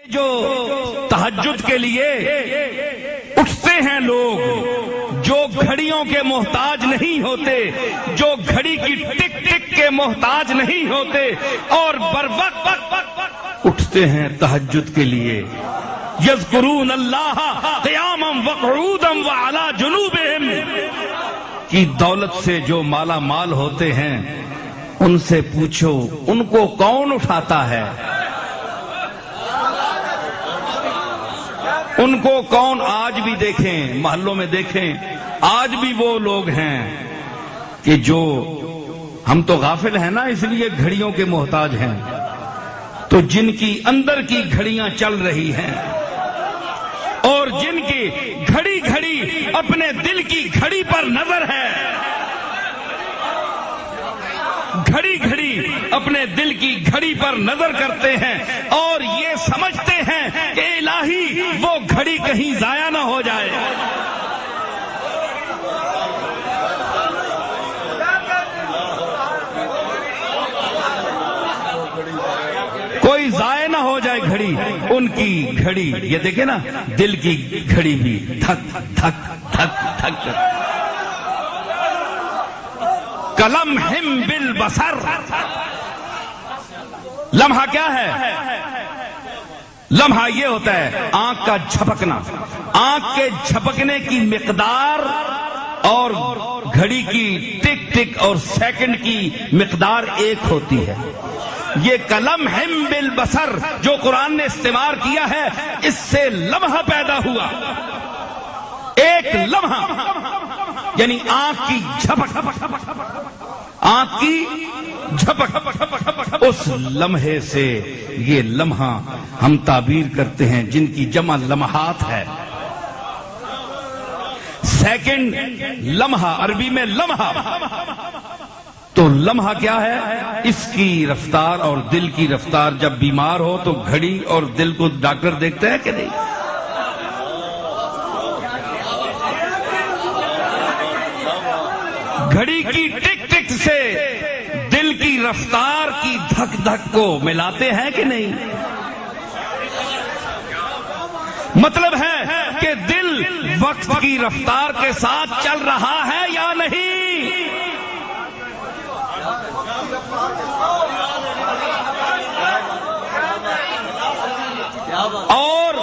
جو تہجد کے لیے اٹھتے ہیں لوگ، جو گھڑیوں کے محتاج نہیں ہوتے، جو گھڑی کی ٹک ٹک کے محتاج نہیں ہوتے، اور بر وقت اٹھتے ہیں تہجد کے لیے، یذکرون اللہ قیاما وقعودا وعلی جنوبہم، کی دولت سے جو مالا مال ہوتے ہیں ان سے پوچھو ان کو کون اٹھاتا ہے، ان کو کون؟ آج بھی دیکھیں، محلوں میں دیکھیں، آج بھی وہ لوگ ہیں کہ جو ہم تو غافل ہیں نا، اس لیے گھڑیوں کے محتاج ہیں، تو جن کی اندر کی گھڑیاں چل رہی ہیں اور جن کی گھڑی گھڑی اپنے دل کی گھڑی پر نظر ہے، گھڑی گھڑی اپنے دل کی گھڑی پر نظر کرتے ہیں اور یہ سمجھتے ہیں کہ الہی وہ گھڑی کہیں ضائع نہ ہو جائے، کوئی ضائع نہ ہو جائے گھڑی، ان کی گھڑی، یہ دیکھیں نا دل کی گھڑی بھی دھک دھک دھک دھک، کلمہم بالبصر، لمحہ کیا ہے؟ لمحہ یہ ہوتا ہے آنکھ کا جھپکنا، آنکھ کے جھپکنے کی مقدار اور گھڑی کی ٹک ٹک اور سیکنڈ کی مقدار ایک ہوتی ہے۔ یہ کلمہم بالبصر جو قرآن نے استعمال کیا ہے، اس سے لمحہ پیدا ہوا، ایک لمحہ، یعنی آنکھ کی جھپک، آنکھ کی جھپک، اس لمحے سے یہ لمحہ ہم تعبیر کرتے ہیں جن کی جمع لمحات ہے، سیکنڈ لمحہ، عربی میں لمحہ، تو لمحہ کیا ہے؟ اس کی رفتار اور دل کی رفتار، جب بیمار ہو تو گھڑی اور دل کو ڈاکٹر دیکھتا ہے کہ نہیں؟ گھڑی کی ٹک ٹک سے دل کی رفتار کی دھک دھک کو ملاتے ہیں کہ نہیں؟ مطلب ہے کہ دل وقت کی رفتار کے ساتھ چل رہا ہے یا نہیں؟ اور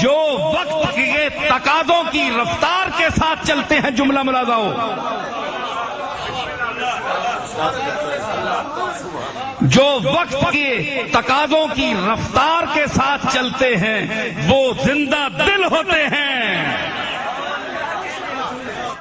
جو وقت کے تقاضوں کی رفتار کے ساتھ چلتے ہیں، جملہ ملاحظہ ہو، جو وقت کے تقاضوں کی رفتار کے ساتھ چلتے ہیں وہ زندہ دل ہوتے